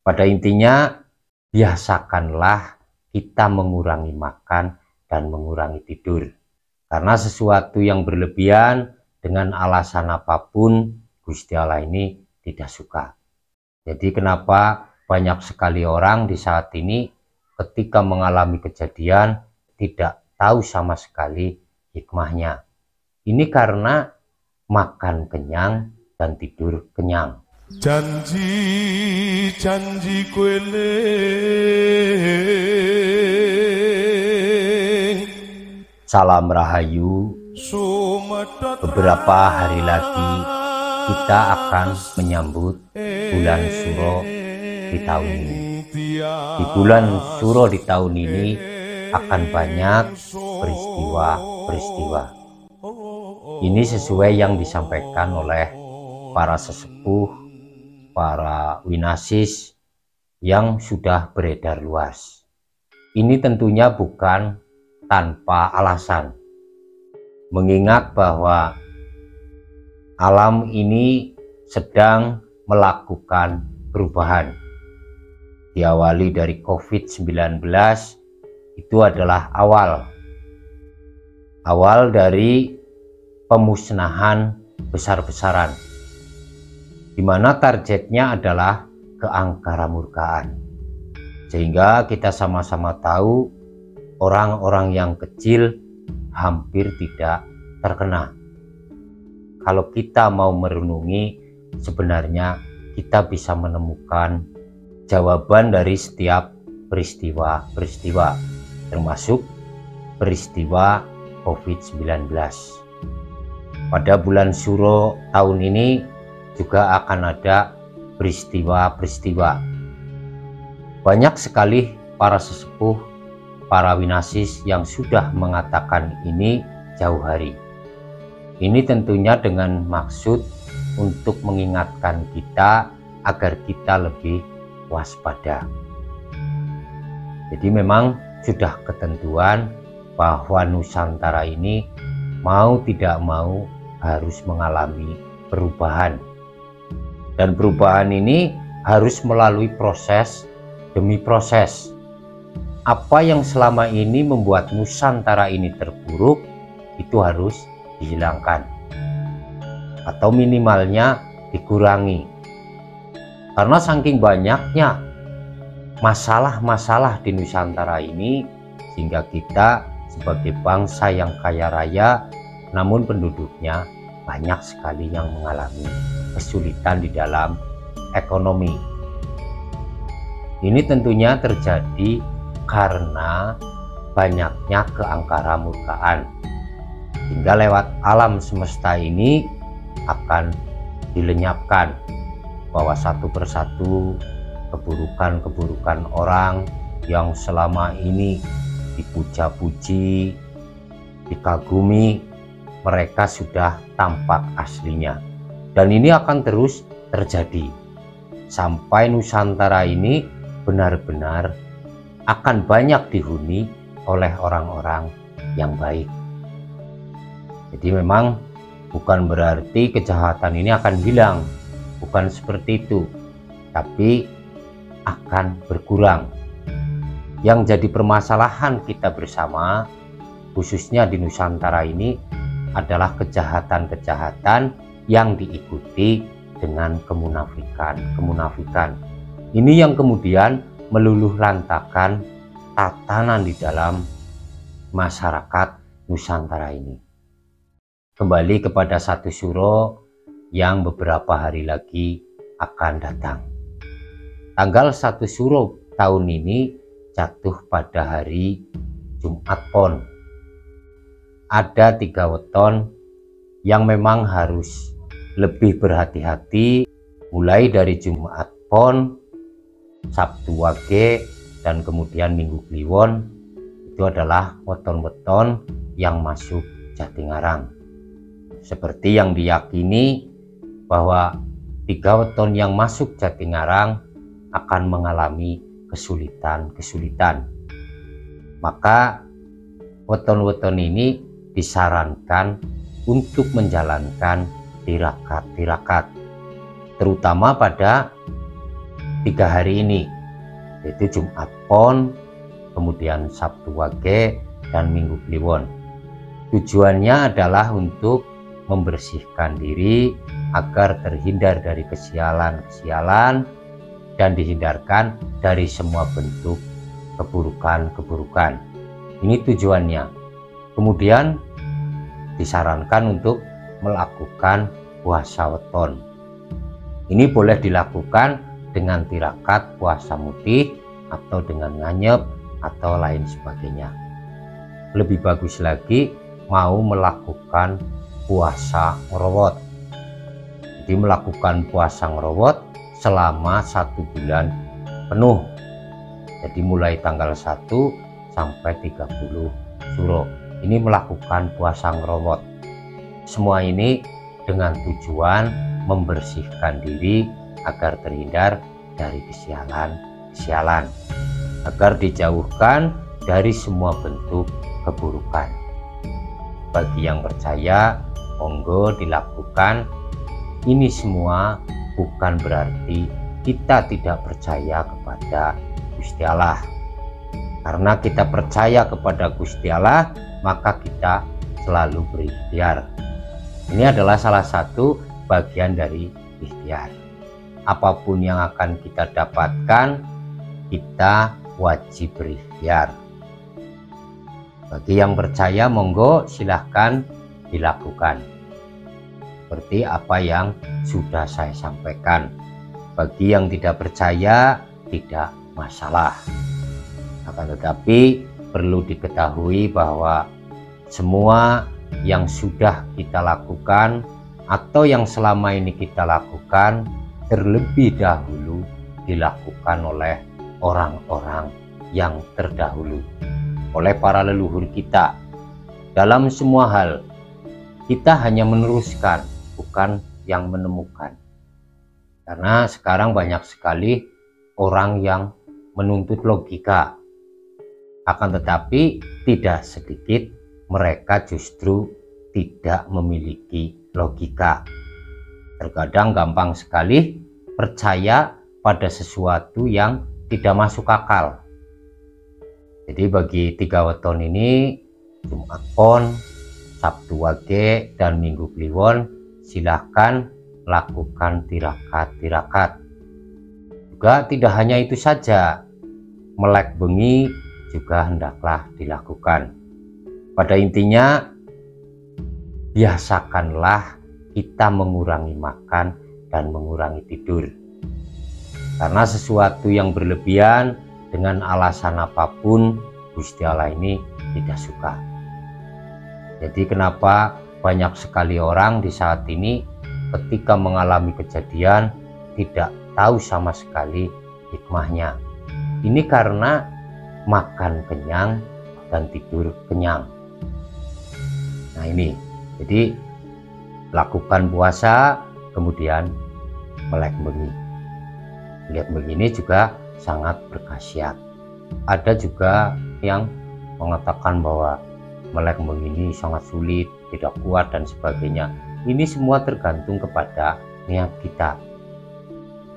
Pada intinya, biasakanlah kita mengurangi makan dan mengurangi tidur. Karena sesuatu yang berlebihan dengan alasan apapun, Gusti Allah ini tidak suka. Jadi kenapa banyak sekali orang di saat ini ketika mengalami kejadian tidak tahu sama sekali hikmahnya. Ini karena makan kenyang dan tidur kenyang. Janji kuele Salam Rahayu. Beberapa hari lagi kita akan menyambut bulan Suro di tahun ini. Di bulan Suro di tahun ini akan banyak peristiwa-peristiwa. Ini sesuai yang disampaikan oleh para sesepuh, para winasis yang sudah beredar luas. Ini tentunya bukan tanpa alasan, mengingat bahwa alam ini sedang melakukan perubahan. Diawali dari COVID-19, itu adalah awal dari pemusnahan besar-besaran, di mana targetnya adalah keangkaramurkaan. Sehingga kita sama-sama tahu orang-orang yang kecil hampir tidak terkena. Kalau kita mau merenungi, sebenarnya kita bisa menemukan jawaban dari setiap peristiwa-peristiwa, termasuk peristiwa COVID-19. Pada bulan Suro tahun ini juga akan ada peristiwa-peristiwa. Banyak sekali para sesepuh, para winasis yang sudah mengatakan ini jauh hari. Ini tentunya dengan maksud untuk mengingatkan kita agar kita lebih waspada. Jadi memang sudah ketentuan bahwa Nusantara ini mau tidak mau harus mengalami perubahan. Dan perubahan ini harus melalui proses demi proses. Apa yang selama ini membuat Nusantara ini terpuruk, itu harus dihilangkan. Atau minimalnya dikurangi. Karena saking banyaknya masalah-masalah di Nusantara ini, sehingga kita sebagai bangsa yang kaya raya, namun penduduknya banyak sekali yang mengalami kesulitan di dalam ekonomi. Ini tentunya terjadi karena banyaknya keangkaramurkaan, hingga lewat alam semesta ini akan dilenyapkan bahwa satu persatu keburukan-keburukan orang yang selama ini dipuja-puji, dikagumi, mereka sudah tampak aslinya. Dan ini akan terus terjadi sampai Nusantara ini benar-benar akan banyak dihuni oleh orang-orang yang baik. Jadi memang bukan berarti kejahatan ini akan hilang, bukan seperti itu, tapi akan berkurang. Yang jadi permasalahan kita bersama, khususnya di Nusantara ini, adalah kejahatan-kejahatan yang diikuti dengan kemunafikan. Ini yang kemudian meluluh lantakan tatanan di dalam masyarakat Nusantara ini. Kembali kepada satu Suro yang beberapa hari lagi akan datang. Tanggal 1 Suro tahun ini jatuh pada hari Jumat Pon. Ada 3 weton yang memang harus lebih berhati-hati, mulai dari Jumat Pon, Sabtu Wage, dan kemudian Minggu Kliwon. Itu adalah weton-weton yang masuk Jatingarang. Seperti yang diyakini bahwa 3 weton yang masuk Jatingarang akan mengalami kesulitan. Maka weton-weton ini disarankan untuk menjalankan tirakat-tirakat, terutama pada 3 hari ini, yaitu Jumat Pon, kemudian Sabtu Wage, dan Minggu Kliwon. Tujuannya adalah untuk membersihkan diri agar terhindar dari kesialan-kesialan dan dihindarkan dari semua bentuk keburukan-keburukan. Ini tujuannya. Kemudian disarankan untuk melakukan puasa weton. Ini boleh dilakukan dengan tirakat puasa mutih atau dengan nganyep atau lain sebagainya. Lebih bagus lagi mau melakukan puasa ngerowot. Jadi melakukan puasa ngerowot selama 1 bulan penuh. Jadi mulai tanggal 1 sampai 30 Suro. Ini melakukan puasa ngerowot. Semua ini dengan tujuan membersihkan diri agar terhindar dari kesialan-kesialan, agar dijauhkan dari semua bentuk keburukan. Bagi yang percaya, monggo dilakukan. Ini semua bukan berarti kita tidak percaya kepada Gusti Allah. Karena kita percaya kepada Gusti Allah, maka kita selalu berikhtiar. Ini adalah salah satu bagian dari ikhtiar. Apapun yang akan kita dapatkan, kita wajib berikhtiar. Bagi yang percaya, monggo silahkan dilakukan. Seperti apa yang sudah saya sampaikan. Bagi yang tidak percaya, tidak masalah. Akan tetapi perlu diketahui bahwa semua yang sudah kita lakukan atau yang selama ini kita lakukan terlebih dahulu dilakukan oleh orang-orang yang terdahulu, oleh para leluhur kita. Dalam semua hal kita hanya meneruskan, bukan yang menemukan. Karena sekarang banyak sekali orang yang menuntut logika, akan tetapi tidak sedikit mereka justru tidak memiliki logika. Terkadang gampang sekali percaya pada sesuatu yang tidak masuk akal. Jadi bagi 3 weton ini, Jumat Pon, Sabtu Wage, dan Minggu Kliwon, silahkan lakukan tirakat-tirakat. Juga tidak hanya itu saja, melek bengi juga hendaklah dilakukan. Pada intinya, biasakanlah kita mengurangi makan dan mengurangi tidur. Karena sesuatu yang berlebihan dengan alasan apapun, Gusti Allah ini tidak suka. Jadi kenapa banyak sekali orang di saat ini ketika mengalami kejadian tidak tahu sama sekali hikmahnya. Ini karena makan kenyang dan tidur kenyang. Nah ini, jadi lakukan puasa, kemudian melek bengi. Melek bengi ini juga sangat berkhasiat. Ada juga yang mengatakan bahwa melek bengi ini sangat sulit, tidak kuat dan sebagainya. Ini semua tergantung kepada niat kita.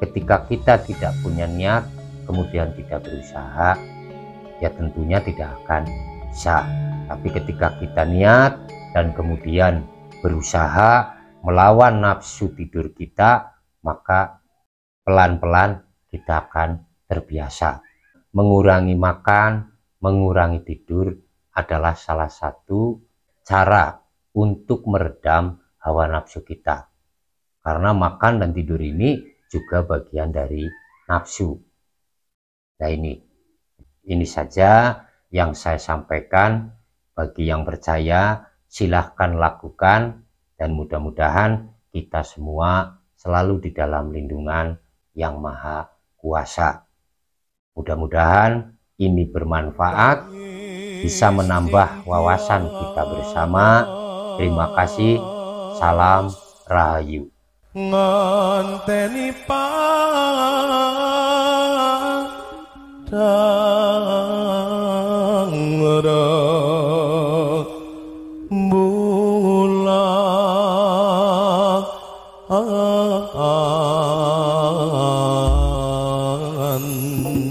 Ketika kita tidak punya niat, kemudian tidak berusaha, ya tentunya tidak akan bisa. Tapi ketika kita niat dan kemudian berusaha melawan nafsu tidur kita, maka pelan-pelan kita akan terbiasa. Mengurangi makan, mengurangi tidur adalah salah satu cara untuk meredam hawa nafsu kita. Karena makan dan tidur ini juga bagian dari nafsu. Nah ini saja yang saya sampaikan. Bagi yang percaya, silahkan lakukan, dan mudah-mudahan kita semua selalu di dalam lindungan Yang Maha Kuasa. Mudah-mudahan ini bermanfaat, bisa menambah wawasan kita bersama. Terima kasih. Salam Rahayu. Nganteni padang tenan